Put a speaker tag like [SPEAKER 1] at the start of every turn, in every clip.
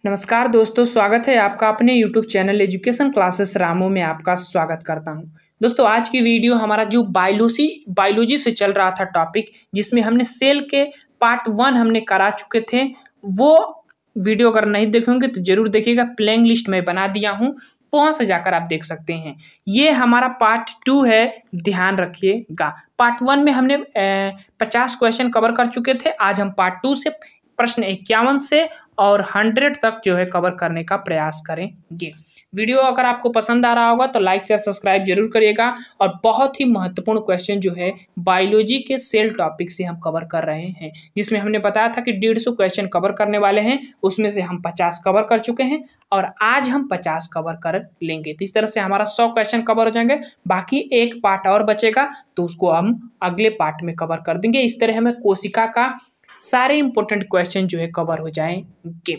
[SPEAKER 1] नमस्कार दोस्तों, स्वागत है आपका अपने YouTube channel education classes Ramu में। आपका स्वागत करता हूं। दोस्तों, आज की वीडियो हमारा जो बायोलॉजी से चल रहा था टॉपिक, जिसमें हमने सेल के पार्ट 1 हमने करा चुके थे। वो वीडियो अगर नहीं देखेंगे तो जरूर देखिएगा, प्लेइंग लिस्ट में बना दिया हूँ, वहां से जाकर आप देख सकते हैं। ये हमारा पार्ट 2 है, ध्यान रखिएगा। पार्ट 1 में हमने 50 क्वेश्चन कवर कर चुके थे। आज हम पार्ट 2 से प्रश्न 51 से और 100 तक जो है कवर करने का प्रयास करेंगे। वीडियो अगर आपको पसंद आ रहा होगा तो लाइक शेयर सब्सक्राइब जरूर करिएगा। और बहुत ही महत्वपूर्ण क्वेश्चन जो है बायोलॉजी के सेल टॉपिक से हम कवर कर रहे हैं, जिसमें हमने बताया था कि 150 क्वेश्चन कवर करने वाले हैं। उसमें से हम 50 कवर कर चुके हैं और आज हम 50 कवर कर लेंगे। तो इस तरह से हमारा 100 क्वेश्चन कवर हो जाएंगे। बाकी एक पार्ट और बचेगा तो उसको हम अगले पार्ट में कवर कर देंगे। इस तरह हमें कोशिका का सारे इंपॉर्टेंट क्वेश्चन जो है कवर हो जाएंगे।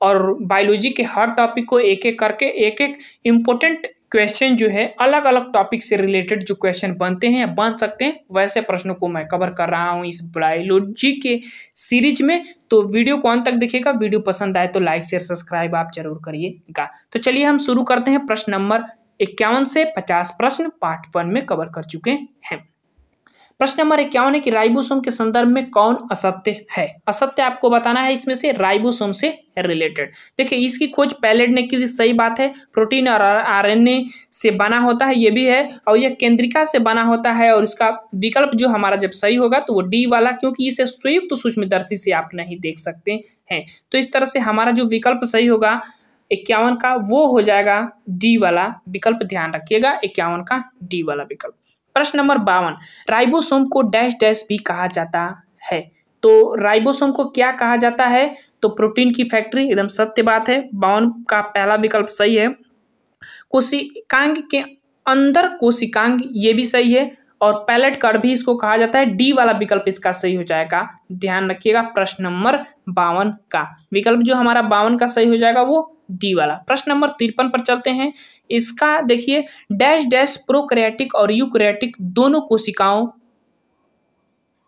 [SPEAKER 1] और बायोलॉजी के हर टॉपिक को एक एक करके एक एक इंपॉर्टेंट क्वेश्चन जो है अलग अलग टॉपिक से रिलेटेड जो क्वेश्चन बनते हैं या बन सकते हैं, वैसे प्रश्नों को मैं कवर कर रहा हूं इस बायोलॉजी के सीरीज में। तो वीडियो को अंत तक देखिएगा। वीडियो पसंद आए तो लाइक शेयर सब्सक्राइब आप जरूर करिएगा। तो चलिए हम शुरू करते हैं। प्रश्न नंबर 51 से 50 प्रश्न पार्ट 1 में कवर कर चुके हैं। प्रश्न नंबर 51 है कि राइबोसोम के संदर्भ में कौन असत्य है। असत्य आपको बताना है इसमें से राइबोसोम से रिलेटेड। देखिए, इसकी खोज पैलेट ने की, सही बात है। प्रोटीन और आरएनए से बना होता है, ये भी है। और यह केंद्रिका से बना होता है। और इसका विकल्प जो हमारा जब सही होगा तो वो डी वाला, क्योंकि इसे संयुक्त सूक्ष्मदर्शी से आप नहीं देख सकते हैं। तो इस तरह से हमारा जो विकल्प सही होगा 51 का, वो हो जाएगा डी वाला विकल्प। ध्यान रखिएगा, 51 का डी वाला विकल्प। प्रश्न नंबर 52, राइबोसोम को डैश डैश भी कहा जाता है। तो राइबोसोम को क्या कहा जाता है? तो प्रोटीन की फैक्ट्री, एकदम सत्य बात है। 52 का पहला विकल्प सही है। कोशिकांग के अंदर कोशिकांग, ये भी सही है। और पैलेट कार्ड भी इसको कहा जाता है। डी वाला विकल्प इसका सही हो जाएगा। ध्यान रखिएगा, प्रश्न नंबर 52 का विकल्प जो हमारा 52 का सही हो जाएगा वो डी वाला। प्रश्न नंबर 53 पर चलते हैं। इसका देखिए, डैश डैश प्रोकैरियोटिक और यूकैरियोटिक दोनों कोशिकाओं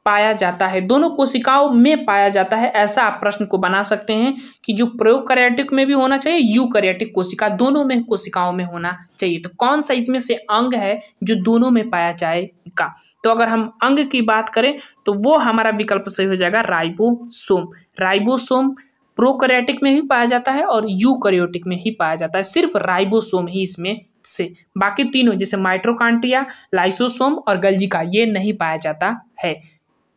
[SPEAKER 1] पाया जाता है, दोनों कोशिकाओं में पाया जाता है। ऐसा आप प्रश्न को बना सकते हैं कि जो प्रोकैरियोटिक में भी होना चाहिए, यूकैरियोटिक कोशिका दोनों में कोशिकाओं में होना चाहिए। तो कौन सा इसमें से अंग है जो दोनों में पाया जाएगा? तो अगर हम अंग की बात करें तो वो हमारा विकल्प सही हो जाएगा राइबोसोम। राइबोसोम प्रोकैरियोटिक में भी पाया जाता है और यूकैरियोटिक में ही पाया जाता है। सिर्फ राइबोसोम ही इसमें से, बाकी तीनों जैसे माइटोकॉन्ड्रिया, लाइसोसोम और गल्जिका, ये नहीं पाया जाता है।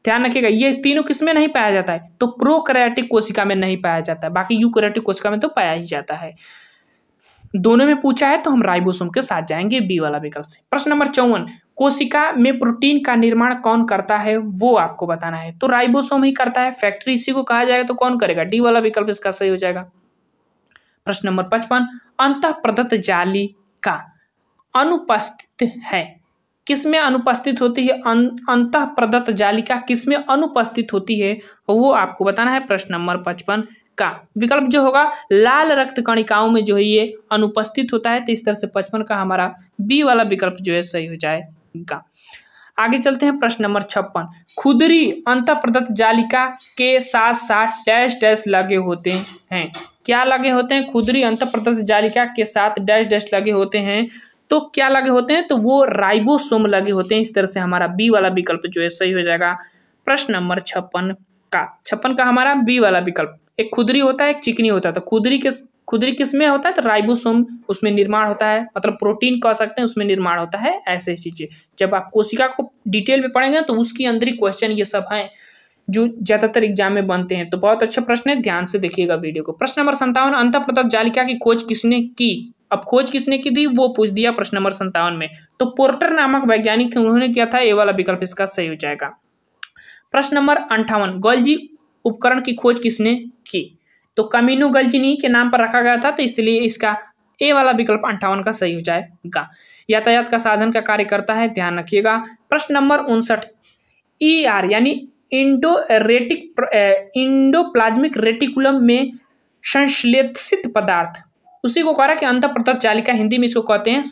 [SPEAKER 1] ध्यान रखिएगा, ये तीनों किसमें नहीं पाया जाता है? तो प्रोकैरियोटिक कोशिका में नहीं पाया जाता है। बाकी यूकैरियोटिक कोशिका में तो पाया ही जाता है। दोनों में पूछा है तो हम राइबोसोम के साथ जाएंगे, बी वाला विकल्प से। प्रश्न नंबर 54, कोशिका में प्रोटीन का निर्माण कौन करता है, वो आपको बताना है। तो राइबोसोम ही करता है, फैक्ट्री इसी को कहा जाएगा। तो कौन करेगा? डी वाला विकल्प इसका सही हो जाएगा। प्रश्न नंबर 55, अंतःप्रदत्त जालिका अनुपस्थित है, किसमें अनुपस्थित होती है? अंतःप्रदत्त जालिका किसमें अनुपस्थित होती है, वो आपको बताना है। प्रश्न नंबर 55 का विकल्प जो होगा लाल रक्त कणिकाओं में जो है ये अनुपस्थित होता है। तो इस तरह से 55 का हमारा बी वाला विकल्प जो है सही हो जाएगा। आगे चलते हैं। प्रश्न नंबर 56, खुदरी अंतःप्रदत्त जालिका के साथ साथ डैश डैश लगे होते हैं। क्या लगे होते हैं? खुदरी अंतःप्रदत्त जालिका के साथ डैश डैश लगे होते हैं। तो क्या लगे होते हैं? तो वो राइबोसोम लगे होते हैं। इस तरह से हमारा बी वाला विकल्प जो है सही हो जाएगा। प्रश्न नंबर 56 का हमारा बी वाला विकल्प। एक खुदरी होता है, एक चिकनी होता है। तो खुदरी किसमें होता है? तो राइबोसोम, उसमें निर्माण होता है। मतलब प्रोटीन कह सकते हैं, उसमें निर्माण होता है। ऐसे चीजें जब आप कोशिका को डिटेल में पढ़ेंगे तो उसकी अंदर क्वेश्चन ये सब हैं जो ज्यादातर एग्जाम में बनते हैं। तो बहुत अच्छा प्रश्न है, ध्यान से देखिएगा वीडियो को। प्रश्न नंबर 57, अंतःप्रदत्त जालिका की खोज किसने की? अब खोज किसने की थी वो पूछ दिया प्रश्न नंबर 57 में। तो पोर्टर नामक वैज्ञानिक उन्होंने किया था। ए वाला विकल्प इसका सही हो जाएगा। प्रश्न नंबर 58, गोल्जी उपकरण की खोज किसने की? तो कामिनो गल्जिनी के नाम पर रखा गया था। तो इसलिए इसका ए वाला विकल्प 58 का सही हो जाएगा। यातायात का साधन का कार्य करता है, ध्यान रखिएगा। प्रश्न नंबर 59, ER यानी इंडोप्लाज्मिक रेटिकुलम में संश्लेषित पदार्थ, उसी को कह रहा है कि अंतःप्रदत्त जालिका, हिंदी में इसको कहते हैं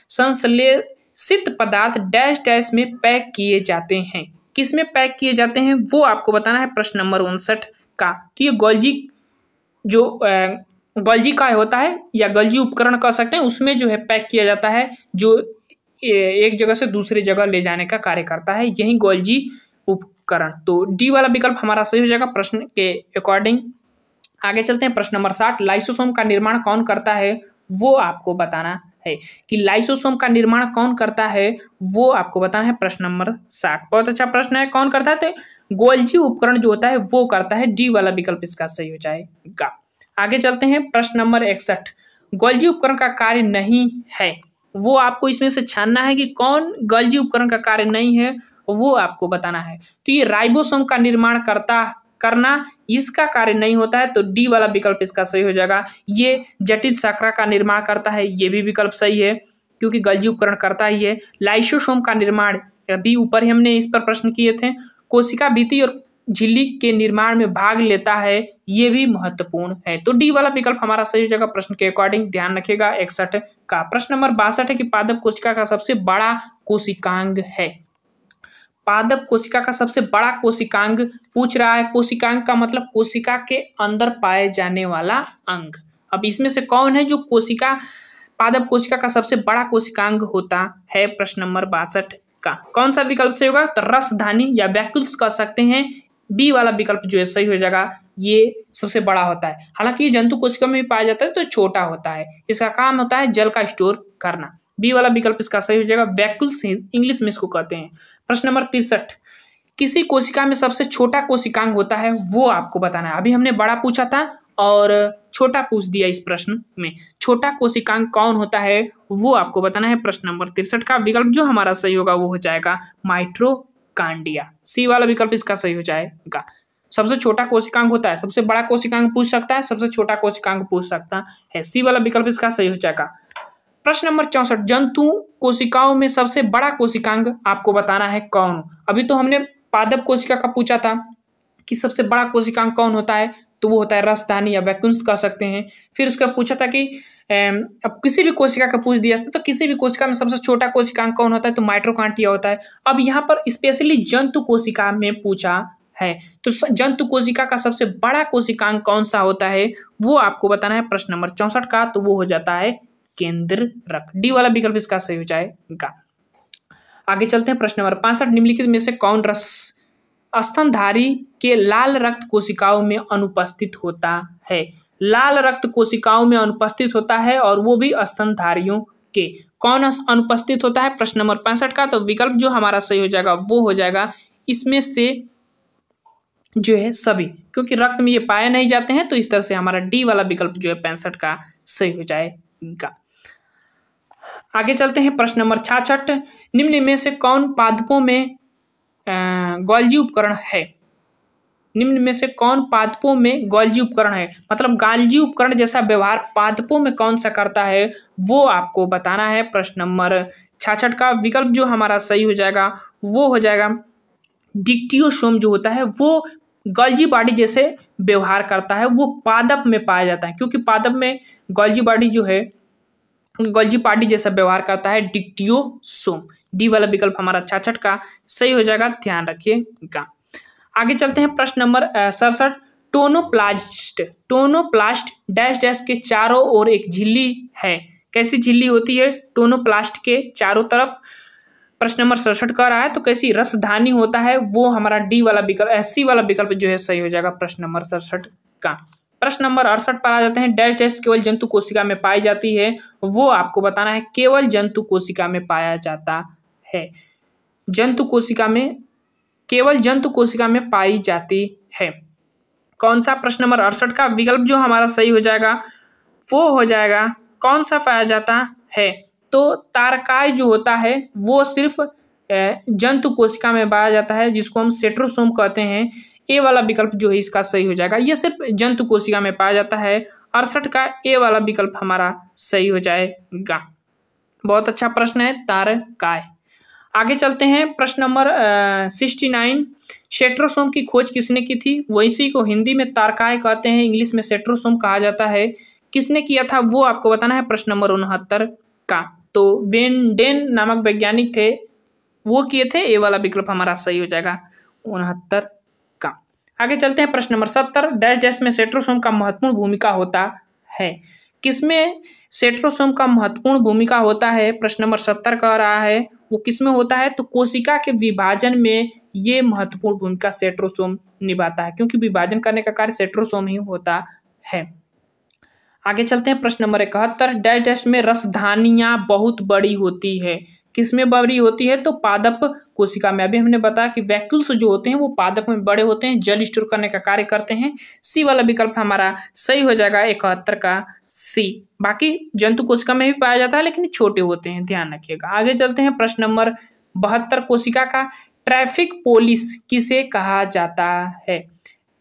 [SPEAKER 1] संश्लेषित पदार्थ डैश डैश में पैक किए जाते हैं। किस में पैक किए जाते हैं वो आपको बताना है। प्रश्न नंबर 59 का। तो ये गोल्जी जो गोल्जी काय होता है या गोल्जी उपकरण कह सकते हैं, उसमें जो है पैक किया जाता है, जो एक जगह से दूसरी जगह ले जाने का कार्य करता है, यही गोल्जी उपकरण। तो डी वाला विकल्प हमारा सही हो जाएगा प्रश्न के अकॉर्डिंग। आगे चलते हैं प्रश्न नंबर 60। लाइसोसोम का निर्माण कौन करता है, वो आपको बताना है कि लाइसोसोम का निर्माण कौन करता है, वो आपको बताना है प्रश्न नंबर 60। बहुत अच्छा प्रश्न है, कौन करता है, तो गोल्जी उपकरण जो होता है वो करता है। डी वाला विकल्प इसका सही हो जाएगा। आगे चलते हैं प्रश्न नंबर 61। गोल्जी उपकरण का कार्य नहीं है, वो आपको इसमें से छानना है कि कौन गोल्जी उपकरण का कार्य नहीं है, वो आपको बताना है। तो ये राइबोसोम का निर्माण करना इसका कार्य नहीं होता है, तो डी वाला विकल्प इसका सही हो जाएगा। ये जटिल शर्करा का निर्माण करता है, ये भी विकल्प सही है क्योंकि गोल्जी उपकरण करता ही है। लाइसोसोम का निर्माण अभी ऊपर ही हमने इस पर प्रश्न किए थे। कोशिका भित्ति और झिल्ली के निर्माण में भाग लेता है, ये भी महत्वपूर्ण है। तो डी वाला विकल्प हमारा सही हो जाएगा प्रश्न के अकॉर्डिंग। ध्यान रखिएगा 61 का। प्रश्न नंबर 62 है कि पादप कोशिका का सबसे बड़ा कोशिकांग है। पादप कोशिका का सबसे बड़ा कोशिकांग पूछ रहा है। कोशिकांग का मतलब कोशिका के अंदर पाए जाने वाला अंग। अब इसमें से कौन है जो पादप कोशिका का सबसे बड़ा कोशिकांग होता है, प्रश्न नंबर 62 का। कौन सा विकल्प सही होगा, तो रसधानी या वैक्यूल्स कह सकते हैं। बी वाला विकल्प जो है सही हो जाएगा, ये सबसे बड़ा होता है। हालांकि ये जंतु कोशिका में भी पाया जाता है तो छोटा होता है, इसका काम होता है जल का स्टोर करना। बी वाला विकल्प इसका सही हो जाएगा, वैक्यूल्स इंग्लिश में इसको कहते हैं। प्रश्न नंबर 63। किसी कोशिका में सबसे छोटा कोशिकांग होता है, वो आपको बताना है। अभी हमने बड़ा पूछा था और छोटा पूछ दिया इस प्रश्न में। छोटा कोशिकांग कौन होता है, वो आपको बताना है। प्रश्न नंबर 63 का विकल्प जो हमारा सही होगा वो हो जाएगा माइटोकांड्रिया। सी वाला विकल्प इसका सही हो जाएगा। सबसे छोटा कोशिकांग होता है, सबसे बड़ा कोशिकांग पूछ सकता है, सबसे छोटा कोशिकांग पूछ सकता है। सी वाला विकल्प इसका सही हो जाएगा। प्रश्न नंबर 64। जंतु कोशिकाओं में सबसे बड़ा कोशिकांग आपको बताना है कौन। अभी तो हमने पादप कोशिका का पूछा था कि सबसे बड़ा कोशिकांग कौन होता है, तो वो होता है रसधानी या वैक्यूल्स कह सकते हैं। फिर उसका पूछा था कि अब किसी भी कोशिका का पूछ दिया था, तो किसी भी कोशिका में सबसे छोटा कोशिकांग कौन होता है, तो माइटोकांड्रिया होता है। अब यहाँ पर स्पेशली जंतु कोशिका में पूछा है, तो जंतु कोशिका का सबसे बड़ा कोशिकांग कौन सा होता है, वो आपको बताना है प्रश्न नंबर 64 का। तो वो हो जाता है केंद्रक। डी वाला विकल्प इसका सही हो जाएगा। आगे चलते हैं प्रश्न नंबर 65। निम्नलिखित में से कौन रस स्तनधारी के लाल रक्त कोशिकाओं में अनुपस्थित होता है। लाल रक्त कोशिकाओं में अनुपस्थित होता है और वो भी स्तनधारियों के। कौन अनुपस्थित होता है, प्रश्न नंबर 65 का। तो विकल्प जो हमारा सही हो जाएगा वो हो जाएगा इसमें से जो है सभी, क्योंकि रक्त में ये पाए नहीं जाते हैं, तो इस तरह से हमारा डी वाला विकल्प जो है 65 का सही हो जाएगा। आगे चलते हैं प्रश्न नंबर 66। निम्न में से कौन पादपों में गोल्जी उपकरण है। निम्न में से कौन पादपों में गोल्जी उपकरण है, मतलब गोल्जी उपकरण जैसा व्यवहार पादपों में कौन सा करता है, वो आपको बताना है। प्रश्न नंबर 66 का विकल्प जो हमारा सही हो जाएगा वो हो जाएगा डिक्टियोसोम जो होता है वो गोल्जी बॉडी जैसे व्यवहार करता है, वो पादप में पाया जाता है, क्योंकि पादप में गोल्जी बॉडी जो है गोल्जी बॉडी जैसा व्यवहार करता है डिक्टियोसोम। डी वाला विकल्प हमारा 66 का सही हो जाएगा, ध्यान रखिएगा। आगे चलते हैं प्रश्न नंबर 67। टोनोप्लास्ट डैश डैश के चारों ओर एक झिल्ली है। कैसी झिल्ली होती है टोनोप्लास्ट के चारों तरफ, प्रश्न नंबर 67 कह रहा है। तो कैसी रसधानी होता है, वो हमारा डी वाला विकल्प सी वाला विकल्प जो है सही हो जाएगा प्रश्न नंबर 67 का। प्रश्न नंबर 68 पर आ जाते हैं। डैश डैश केवल जंतु कोशिका में पाई जाती है, वो आपको बताना है। केवल जंतु कोशिका में पाया जाता है, जंतु कोशिका में, केवल जंतु कोशिका में पाई जाती है। कौन सा, प्रश्न नंबर 68 का विकल्प जो हमारा सही हो जाएगा वो हो जाएगा कौन सा पाया जाता है, तो तारकाय जो होता है वो सिर्फ जंतु कोशिका में पाया जाता है, जिसको हम सेट्रोसोम कहते हैं। ए वाला विकल्प जो है इसका सही हो जाएगा, ये सिर्फ जंतु कोशिका में पाया जाता है। 68 का ए वाला विकल्प हमारा सही हो जाएगा। बहुत अच्छा प्रश्न है, तारकाय। आगे चलते हैं प्रश्न नंबर 69। सेट्रोसोम की खोज किसने की थी, वो इसी को हिंदी में तारकाय कहते हैं, इंग्लिश में सेट्रोसोम कहा जाता है। किसने किया था वो आपको बताना है प्रश्न नंबर 69 का। तो वेन नामक वैज्ञानिक थे, वो किए थे। ए वाला विकल्प हमारा सही हो जाएगा 69 का। आगे चलते हैं प्रश्न नंबर 70, डैश डैश में सेंट्रोसोम का महत्वपूर्ण भूमिका होता है। किसमें सेंट्रोसोम का महत्वपूर्ण भूमिका होता है, प्रश्न नंबर 70 कह रहा है वो किसमें होता है, तो कोशिका के विभाजन में ये महत्वपूर्ण भूमिका सेंट्रोसोम निभाता है, क्योंकि विभाजन करने का कार्य सेंट्रोसोम ही होता है। आगे चलते हैं प्रश्न नंबर 71, डैश डैश में रसधानियां बहुत बड़ी होती है। किसमें बड़ी होती है, तो पादप कोशिका में। अभी हमने बताया कि वैक्यूल्स जो होते हैं वो पादप में बड़े होते हैं, जल स्टोर करने का कार्य करते हैं। सी वाला विकल्प हमारा सही हो जाएगा 71 का सी। बाकी जंतु कोशिका में भी पाया जाता है लेकिन छोटे होते हैं, ध्यान रखिएगा। आगे चलते हैं प्रश्न नंबर 72, कोशिका का ट्रैफिक पोलिस किसे कहा जाता है।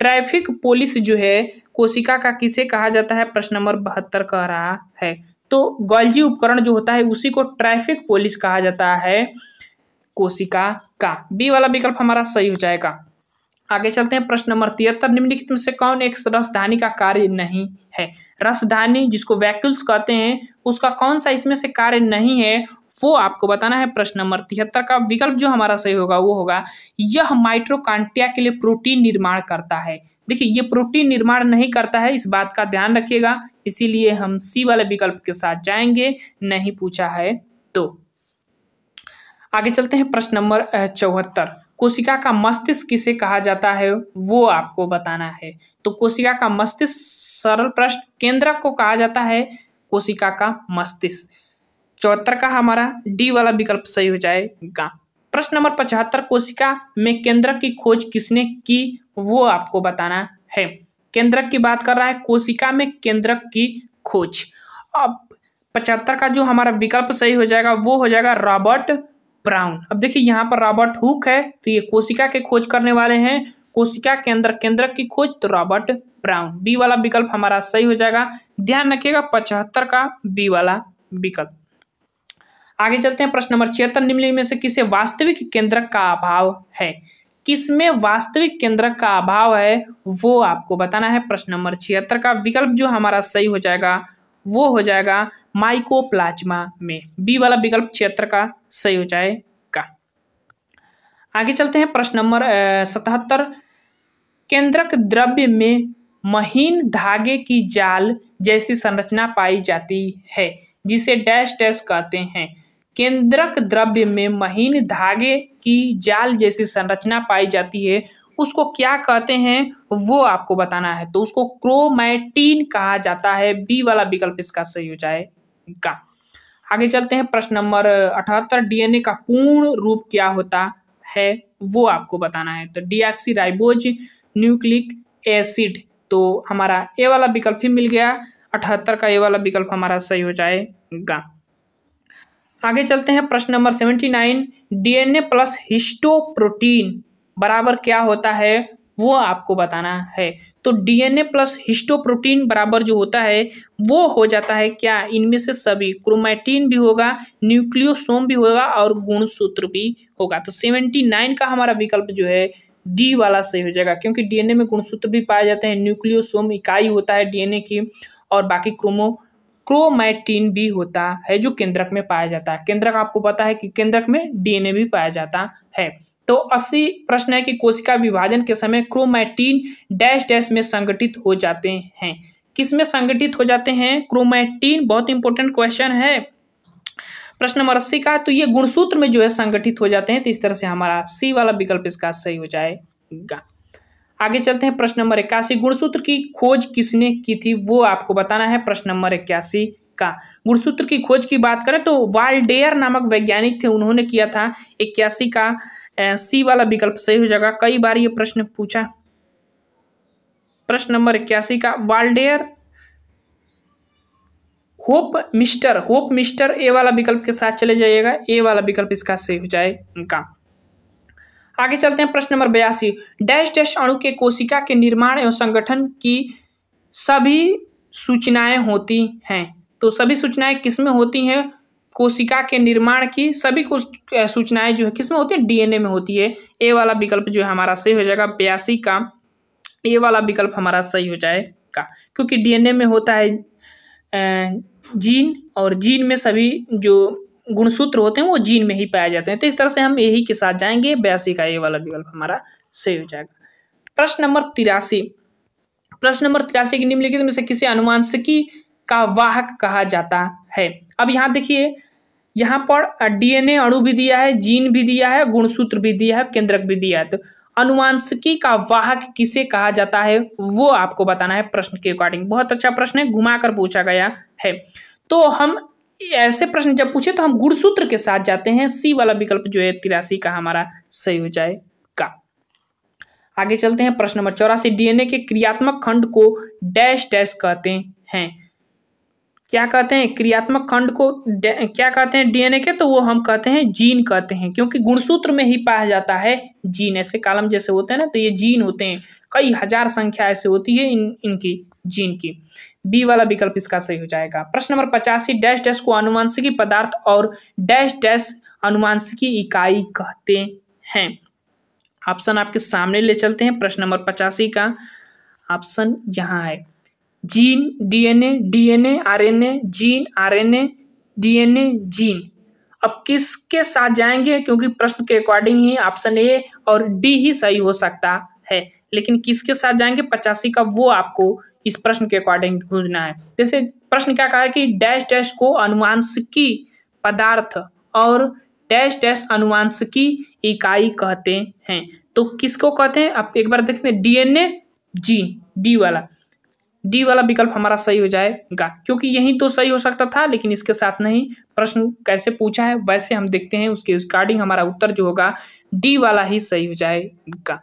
[SPEAKER 1] ट्रैफिक पोलिस जो है कोशिका का किसे कहा जाता है, प्रश्न नंबर 72 कह रहा है। तो गोल्जी उपकरण जो होता है उसी को ट्रैफिक पोलिस कहा जाता है कोशिका का। बी वाला विकल्प हमारा सही हो जाएगा। आगे चलते हैं प्रश्न नंबर 73, निम्नलिखित में से कौन एक रसधानी का कार्य नहीं है। रसधानी जिसको वैक्यूल्स कहते हैं उसका कौन सा इसमें से कार्य नहीं है वो आपको बताना है। प्रश्न नंबर 73 का विकल्प जो हमारा सही होगा वो होगा, यह माइटोकॉन्ड्रिया के लिए प्रोटीन निर्माण करता है। देखिए ये प्रोटीन निर्माण नहीं करता है, इस बात का ध्यान रखिएगा, इसीलिए हम सी वाले विकल्प के साथ जाएंगे, नहीं पूछा है तो। आगे चलते हैं प्रश्न नंबर 74, कोशिका का मस्तिष्क किसे कहा जाता है वो आपको बताना है। तो कोशिका का मस्तिष्क, सरल प्रश्न, केंद्रक को कहा जाता है कोशिका का मस्तिष्क। 74 का हमारा डी वाला विकल्प सही हो जाएगा। प्रश्न नंबर 75, कोशिका में केंद्रक की खोज किसने की वो आपको बताना है। केंद्रक की बात कर रहा है, कोशिका में केंद्रक की खोज। अब 75 का जो हमारा विकल्प सही हो जाएगा वो हो जाएगा रॉबर्ट ब्राउन। अब देखिए यहाँ पर रॉबर्ट हुक है तो ये कोशिका के खोज करने वाले हैं, कोशिका के अंदर केंद्रक की खोज तो रॉबर्ट ब्राउन। बी वाला विकल्प हमारा सही हो जाएगा, ध्यान रखिएगा 75 का बी वाला विकल्प। आगे चलते हैं प्रश्न नंबर 76, निम्नलिखित में से किसे वास्तविक केंद्रक का अभाव है। किसमें वास्तविक केंद्रक का अभाव है वो आपको बताना है। प्रश्न नंबर 76 का विकल्प जो हमारा सही हो जाएगा वो हो जाएगा माइकोप्लाज्मा में। बी वाला विकल्प 76 का सही हो जाएगा। आगे चलते हैं प्रश्न नंबर 77, केंद्रक द्रव्य में महीन धागे की जाल जैसी संरचना पाई जाती है जिसे डैश डैश कहते हैं। केंद्रक द्रव्य में महीन धागे की जाल जैसी संरचना पाई जाती है उसको क्या कहते हैं वो आपको बताना है। तो उसको क्रोमैटिन कहा जाता है। बी वाला विकल्प इसका सही हो जाएगा। आगे चलते हैं प्रश्न नंबर 78, डीएनए का पूर्ण रूप क्या होता है वो आपको बताना है। तो डीऑक्सीराइबोज न्यूक्लिक एसिड, तो हमारा ए वाला विकल्प ही मिल गया, 78 का ए वाला विकल्प हमारा सही हो जाएगा। आगे चलते हैं प्रश्न नंबर 79, डीएनए प्लस हिस्टोप्रोटीन बराबर क्या होता है वो आपको बताना है। तो डीएनए प्लस हिस्टोप्रोटीन बराबर जो होता है वो हो जाता है क्या, इनमें से सभी, क्रोमैटिन भी होगा, न्यूक्लियोसोम भी होगा और गुणसूत्र भी होगा। तो 79 का हमारा विकल्प जो है डी वाला सही हो जाएगा, क्योंकि डीएनए में गुणसूत्र भी पाए जाते हैं, न्यूक्लियोसोम इकाई होता है डीएनए की, और बाकी क्रोमैटिन भी होता है जो केंद्रक में पाया जाता है। केंद्रक आपको पता है कि केंद्रक में डीएनए भी पाया जाता है। तो 80 प्रश्न है कि कोशिका विभाजन के समय क्रोमैटिन डैश डैश में संगठित हो जाते हैं। किस में संगठित हो जाते हैं क्रोमैटिन, बहुत इंपॉर्टेंट क्वेश्चन है प्रश्न नंबर 80 का। तो ये गुणसूत्र में जो है संगठित हो जाते हैं, तो इस तरह से हमारा सी वाला विकल्प इसका सही हो जाएगा। आगे चलते हैं प्रश्न नंबर 81, गुणसूत्र की खोज किसने की थी वो आपको बताना है। प्रश्न नंबर 81 का गुणसूत्र की खोज की बात करें तो वाल्डेयर नामक वैज्ञानिक थे, उन्होंने किया था। 81 का सी वाला विकल्प सही हो जाएगा। कई बार ये प्रश्न पूछा, प्रश्न नंबर 81 का वाल्डेयर होप मिस्टर ए वाला विकल्प के साथ चले जाइएगा, ए वाला विकल्प इसका सही हो जाएगा। आगे चलते हैं प्रश्न नंबर 82, डैश डैश अणु के कोशिका के निर्माण एवं संगठन की सभी सूचनाएं होती हैं। तो सभी सूचनाएं किसमें होती हैं, कोशिका के निर्माण की सभी सूचनाएं जो है किसमें होती है, डीएनए में होती है। ए वाला विकल्प जो है हमारा सही हो जाएगा। 82 का ए वाला विकल्प हमारा सही हो जाएगा, क्योंकि डीएनए में होता है जीन, और जीन में सभी जो गुणसूत्र होते हैं वो जीन में ही पाए जाते हैं। तो इस तरह से हम यही के साथ जाएंगे। 82 का ए वाला विकल्प हमारा सही हो जाएगा। प्रश्न नंबर 83, प्रश्न नंबर 83 की निम्नलिखित में से किसे अनुवांशिकी का वाहक कहा जाता है। अब यहाँ देखिए, यहाँ पर डीएनए अणु भी दिया है, जीन भी दिया है, गुणसूत्र भी दिया है, केंद्रक भी दिया है। तो अनुवांशिकी का वाहक किसे कहा जाता है वो आपको बताना है प्रश्न के अकॉर्डिंग। बहुत अच्छा प्रश्न है, घुमा कर पूछा गया है। तो हम ऐसे प्रश्न जब पूछे तो हम गुणसूत्र के साथ जाते हैं। सी वाला विकल्प जो है 83 का हमारा सही हो जाएगा। आगे चलते हैं प्रश्न नंबर 84, डीएनए के क्रियात्मक खंड को डैश डैश कहते हैं। क्या कहते हैं क्रियात्मक खंड को, क्या कहते हैं डीएनए के, तो वो हम कहते हैं जीन कहते हैं, क्योंकि गुणसूत्र में ही पाया जाता है जीन। ऐसे कॉलम जैसे होते हैं ना, तो ये जीन होते हैं, कई हजार संख्या ऐसे होती है इनकी जीन की। बी वाला विकल्प इसका सही हो जाएगा। प्रश्न नंबर 85, डैश डैश को अनुवांशिकी पदार्थ और डैश डैश अनुवांशिकी इकाई कहते हैं। ऑप्शन आपके सामने ले चलते हैं। प्रश्न नंबर 85 का ऑप्शन यहाँ है, gene DNA, DNA RNA, gene RNA, DNA gene. अब किसके साथ जाएंगे, क्योंकि प्रश्न के अकॉर्डिंग ही ऑप्शन ए और डी ही सही हो सकता है, लेकिन किसके साथ जाएंगे 85 का वो आपको इस प्रश्न के अकॉर्डिंग ढूंढना है। जैसे प्रश्न क्या कहा है कि डैश डैश को अनुवांशिकी पदार्थ और डैश डैश अनुवांशिकी इकाई कहते हैं। तो किसको कहते हैं आप एक बार देखते हैं, डीएनए जीन, डी वाला विकल्प हमारा सही हो जाएगा, क्योंकि यही तो सही हो सकता था, लेकिन इसके साथ नहीं। प्रश्न कैसे पूछा है वैसे हम देखते हैं, उसके अकॉर्डिंग हमारा उत्तर जो होगा डी वाला ही सही हो जाएगा।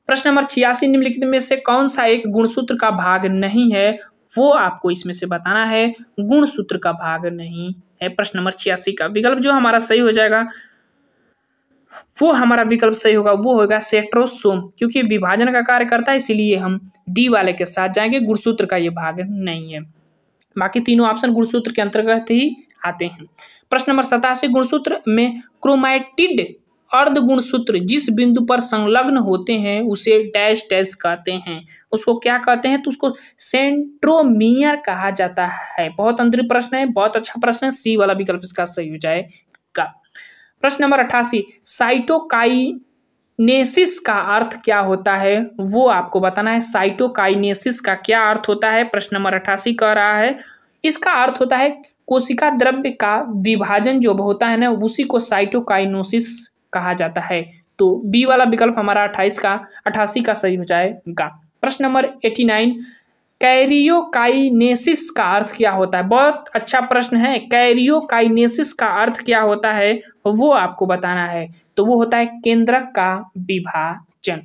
[SPEAKER 1] प्रश्न नंबर 86, निम्नलिखित में से कौन सा एक गुणसूत्र का भाग नहीं है, वो आपको इसमें से बताना है। गुणसूत्र का भाग नहीं है प्रश्न नंबर 86 का विकल्प जो हमारा सही हो जाएगा, वो हमारा विकल्प सही होगा, वो होगा सेंट्रोसोम, क्योंकि विभाजन का कार्य करता है, इसीलिए हम डी वाले के साथ जाएंगे। गुणसूत्र का ये भाग नहीं है। बाकी तीनों ऑप्शन गुणसूत्र के अंतर्गत ही आते हैं। प्रश्न नंबर 87, गुणसूत्र में क्रोमैटिड अर्ध गुणसूत्र जिस बिंदु पर संलग्न होते हैं उसे डैश डैश कहते हैं। उसको क्या कहते हैं, तो उसको सेंट्रोमियर कहा जाता है। बहुत अंतरिम प्रश्न है, बहुत अच्छा प्रश्न है, सी वाला विकल्प इसका सही हो जाएगा। प्रश्न नंबर 88, साइटोकाइनेसिस का अर्थ क्या होता है, वो आपको बताना है। साइटोकाइनेसिस का क्या अर्थ होता है, प्रश्न नंबर 88 कह रहा है। इसका अर्थ होता है कोशिका द्रव्य का विभाजन जो होता है ना, उसी को साइटोकाइनेसिस कहा जाता है। तो बी वाला विकल्प हमारा 88 का सही हो जाएगा। प्रश्न नंबर 89, कैरियोकाइनेसिस का अर्थ क्या होता है। बहुत अच्छा प्रश्न है। कैरियोकाइनेसिस का अर्थ क्या होता है वो आपको बताना है। तो वो होता है केंद्रक का विभाजन।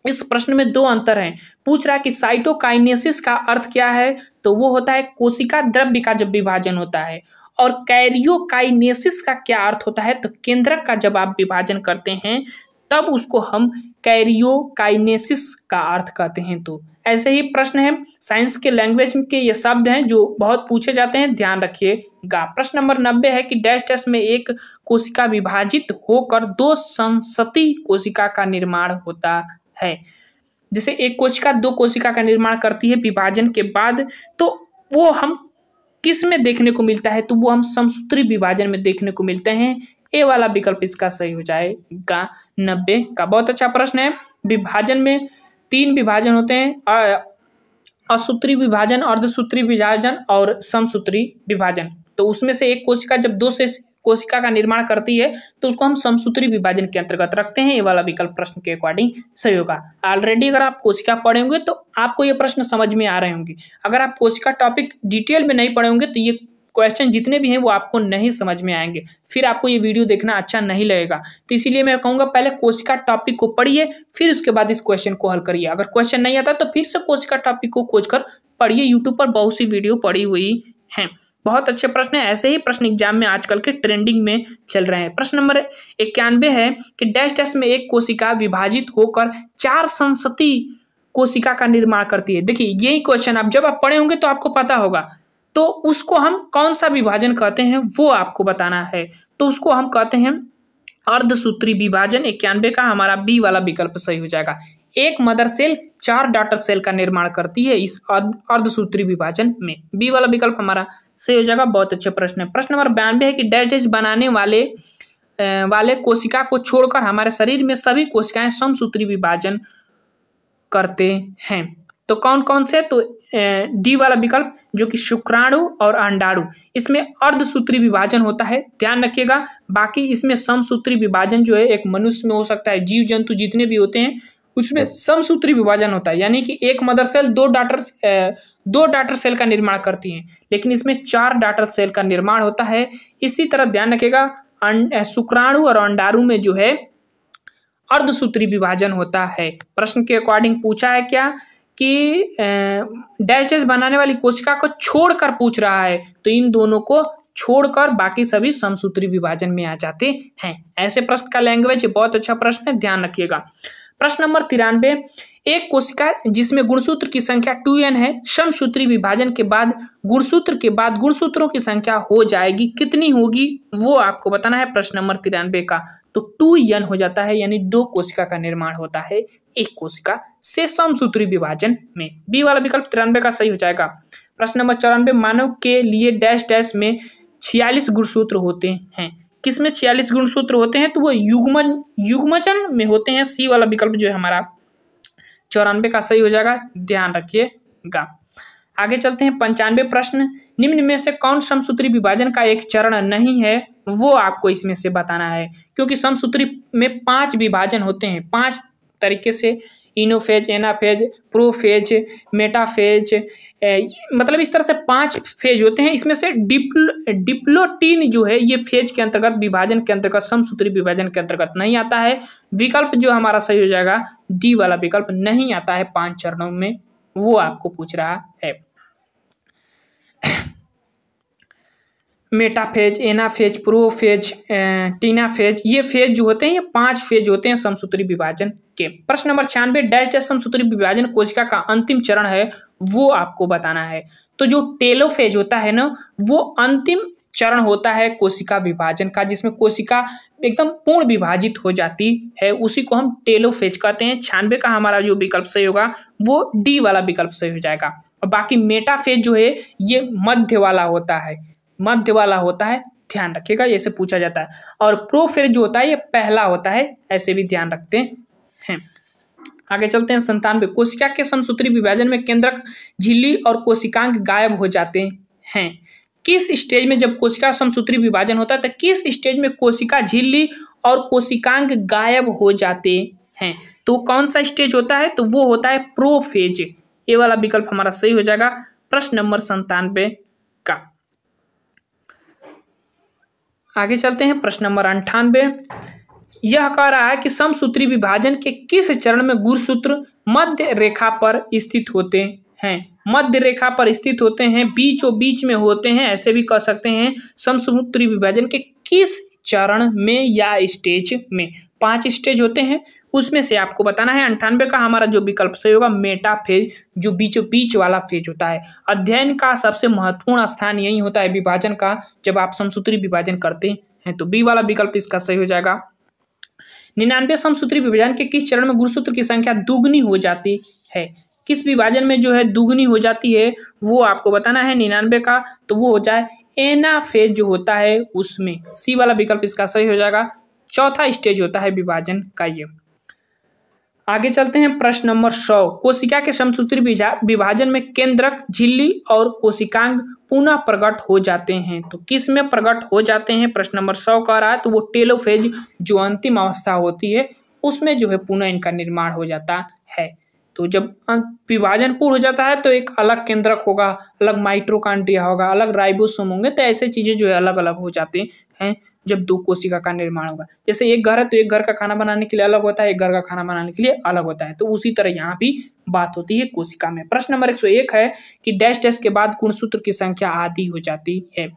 [SPEAKER 1] इस प्रश्न में दो अंतर हैं। पूछ रहा है कि साइटोकाइनेसिस का अर्थ क्या है, तो वो होता है कोशिका द्रव्य का जब विभाजन होता है, और कैरियोकाइनेसिस का क्या अर्थ होता है, तो केंद्रक का जब आप विभाजन करते हैं तब उसको हम कैरियोकाइनेसिस का अर्थ कहते हैं। तो ऐसे ही प्रश्न है, साइंस के लैंग्वेज के ये शब्द हैं जो बहुत पूछे जाते हैं, ध्यान रखिएगा। प्रश्न नंबर 90 है कि डैश डैश में एक कोशिका विभाजित होकर दो संसति कोशिका का निर्माण होता है। जैसे एक कोशिका दो कोशिका का निर्माण करती है विभाजन के बाद, तो वो हम किस में देखने को मिलता है, तो वो हम समसूत्री विभाजन में देखने को मिलते हैं। ए वाला विकल्प इसका सही हो जाएगा 90 का। बहुत अच्छा प्रश्न है। विभाजन में 3 विभाजन होते हैं, असूत्री विभाजन, अर्धसूत्री विभाजन और समसूत्री विभाजन। तो उसमें से एक कोशिका जब दो से कोशिका का निर्माण करती है तो उसको हम समसूत्री विभाजन के अंतर्गत रखते हैं। ये वाला विकल्प प्रश्न के अकॉर्डिंग सही होगा। ऑलरेडी अगर आप कोशिका पढ़े होंगे तो आपको ये प्रश्न समझ में आ रहे होंगे। अगर आप कोशिका टॉपिक डिटेल में नहीं पढ़े होंगे तो ये क्वेश्चन जितने भी हैं वो आपको नहीं समझ में आएंगे, फिर आपको ये वीडियो देखना अच्छा नहीं लगेगा। तो इसीलिए मैं कहूँगा पहले कोशिका टॉपिक को पढ़िए, फिर उसके बाद इस क्वेश्चन को हल करिए। अगर क्वेश्चन नहीं आता तो फिर से कोशिका टॉपिक को खोज कर पढ़िए। यूट्यूब पर बहुत सी वीडियो पड़ी हुई हैं। बहुत अच्छे प्रश्न है। ऐसे ही प्रश्न एग्जाम में आजकल के ट्रेंडिंग में चल रहे हैं। प्रश्न नंबर 91 है कि डैश डैश में एक कोशिका विभाजित होकर 4 संसति कोशिका का निर्माण करती है। देखिए यही क्वेश्चन आप जब आप पढ़े होंगे तो आपको पता होगा, तो उसको हम कौन सा विभाजन कहते हैं वो आपको बताना है। तो उसको हम कहते हैं अर्धसूत्री विभाजन। 91 का हमारा बी वाला विकल्प सही हो जाएगा। एक मदर सेल 4 डॉटर सेल का निर्माण करती है इस अर्धसूत्री विभाजन में। बी वाला विकल्प हमारा सही हो जाएगा। बहुत अच्छे प्रश्न है। प्रश्न नंबर 92 है कि डैश डैश बनाने वाले कोशिका को छोड़कर हमारे शरीर में सभी कोशिकाएं समसूत्री विभाजन करते हैं। तो कौन कौन से, तो डी वाला विकल्प जो कि शुक्राणु और अंडाणु, इसमें अर्धसूत्री विभाजन होता है, ध्यान रखिएगा। बाकी इसमें समसूत्री विभाजन जो है एक मनुष्य में हो सकता है, जीव जंतु जितने भी होते हैं उसमें समसूत्री विभाजन होता है, यानी कि एक मदर सेल दो डाटर सेल का निर्माण करती है, लेकिन इसमें 4 डाटर सेल का निर्माण होता है। इसी तरह ध्यान रखिएगा शुक्राणु और अंडाणु में जो है अर्धसूत्री विभाजन होता है। प्रश्न के अकॉर्डिंग पूछा है क्या कि डैश डैश बनाने वाली कोशिका को छोड़कर पूछ रहा है, तो इन दोनों को छोड़कर बाकी सभी समसूत्री विभाजन में आ जाते हैं। ऐसे प्रश्न का लैंग्वेज बहुत अच्छा प्रश्न है, ध्यान रखिएगा। प्रश्न नंबर 93, एक कोशिका जिसमें गुणसूत्र की संख्या 2n है, समसूत्री विभाजन के बाद गुणसूत्र के बाद गुणसूत्रों की संख्या हो जाएगी, कितनी होगी वो आपको बताना है। प्रश्न नंबर 93 का तो 2n हो जाता है, यानी 2 कोशिका का निर्माण होता है एक कोशिका से समसूत्री विभाजन में। बी वाला विकल्प 93 का सही हो जाएगा। प्रश्न नंबर 94, मानव के लिए डैश डैश में 46 गुणसूत्र होते हैं, किसमें 46 गुणसूत्र होते हैं, तो वो युग्मजन में होते हैं। सी वाला विकल्प जो है हमारा 94 का सही हो जाएगा, ध्यान रखिएगा। आगे चलते हैं 95 प्रश्न, निम्न में से कौन समसूत्री विभाजन का एक चरण नहीं है, वो आपको इसमें से बताना है। क्योंकि समसूत्री में 5 विभाजन होते हैं, 5 तरीके से, इनोफेज, एनाफेज, प्रोफेज, मेटाफेज, मतलब इस तरह से 5 फेज होते हैं। इसमें से डिप्लोटीन जो है ये फेज के अंतर्गत, विभाजन के अंतर्गत, समसूत्री विभाजन के अंतर्गत नहीं आता है। विकल्प जो हमारा सही हो जाएगा डी वाला विकल्प नहीं आता है 5 चरणों में, वो आपको पूछ रहा है। मेटाफेज, एनाफेज, प्रोफेज, टीनाफेज, ये फेज जो होते हैं ये 5 फेज होते हैं समसूत्री विभाजन के। प्रश्न नंबर 96, डैश डैश समसूत्री विभाजन कोशिका का अंतिम चरण है, वो आपको बताना है। तो जो टेलोफेज होता है ना, वो अंतिम चरण होता है कोशिका विभाजन का, जिसमें कोशिका एकदम पूर्ण विभाजित हो जाती है, उसी को हम टेलोफेज कहते हैं। 96 का हमारा जो विकल्प सही होगा वो डी वाला विकल्प सही हो जाएगा। और बाकी मेटाफेज जो है ये मध्य वाला होता है, मध्य वाला होता है, ध्यान रखिएगा, ऐसे पूछा जाता है। और प्रोफेज जो होता है ये पहला होता है, ऐसे भी ध्यान रखते हैं। आगे चलते हैं 97, कोशिका के समसूत्री विभाजन में केंद्रक, झिल्ली और कोशिकांग गायब हो जाते हैं। किस स्टेज में जब कोशिका समसूत्री विभाजन होता है तो किस स्टेज में कोशिका, झिल्ली और कोशिकांग गायब हो जाते हैं, तो कौन सा स्टेज होता है, तो वो होता है प्रोफेज। ये वाला विकल्प हमारा सही हो जाएगा प्रश्न नंबर 97 का। आगे चलते हैं प्रश्न नंबर 98, यह कह रहा है कि समसूत्री विभाजन के किस चरण में गुणसूत्र मध्य रेखा पर स्थित होते हैं। मध्य रेखा पर स्थित होते हैं, बीचों बीच में होते हैं, ऐसे भी कह सकते हैं। समसूत्री विभाजन के किस चरण में या स्टेज में, 5 स्टेज होते हैं, उसमें से आपको बताना है। 98 का हमारा जो विकल्प सही होगा मेटाफेज, जो बीचों बीच वाला फेज होता है। अध्ययन का सबसे महत्वपूर्ण स्थान यही होता है विभाजन का, जब आप समसूत्री विभाजन करते हैं, तो बी वाला विकल्प इसका सही हो जाएगा। 99 समसूत्री विभाजन के किस चरण में गुणसूत्र की संख्या दुगनी हो जाती है, किस विभाजन में जो है दुगनी हो जाती है, वो आपको बताना है 99 का, तो वो हो जाए एनाफेज जो होता है उसमें। सी वाला विकल्प इसका सही हो जाएगा, चौथा स्टेज होता है विभाजन का ये। आगे चलते हैं प्रश्न नंबर 100, कोशिका के समसूत्री विभाजन में केंद्रक, झिल्ली और कोशिकांग पुनः प्रकट हो जाते हैं, तो किस में प्रकट हो जाते हैं, प्रश्न नंबर 100 कह रहा है, तो वो टेलोफेज जो अंतिम अवस्था होती है उसमें जो है पुनः इनका निर्माण हो जाता है। तो जब विभाजन पूर्ण हो जाता है तो एक अलग केंद्रक होगा, अलग माइटोकॉन्ड्रिया होगा, अलग राइबोसोम होंगे, तो ऐसे चीजें जो है अलग अलग हो जाते हैं जब 2 कोशिका का निर्माण होगा। जैसे एक घर है तो एक घर का खाना बनाने के लिए अलग होता है, एक घर का खाना बनाने के लिए अलग होता है, तो उसी तरह यहाँ भी बात होती है कोशिका में। प्रश्न नंबर 101 है कि डैश डैश के बाद गुणसूत्र की संख्या आधी हो जाती है,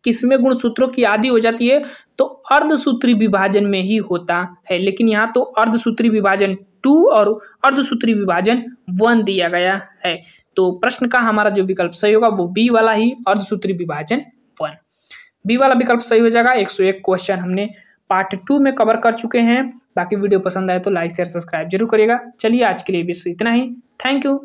[SPEAKER 1] किसमें गुणसूत्रों की आधी हो जाती है, तो अर्धसूत्री विभाजन में ही होता है। लेकिन यहाँ तो अर्धसूत्री विभाजन 2 और अर्धसूत्री विभाजन 1 दिया गया है, तो प्रश्न का हमारा जो विकल्प सही होगा वो बी वाला ही, अर्धसूत्री विभाजन 1, बी वाला विकल्प सही हो जाएगा। 101 क्वेश्चन हमने पार्ट 2 में कवर कर चुके हैं। बाकी वीडियो पसंद आए तो लाइक शेयर सब्सक्राइब जरूर करिएगा। चलिए आज के लिए बस इतना ही, थैंक यू।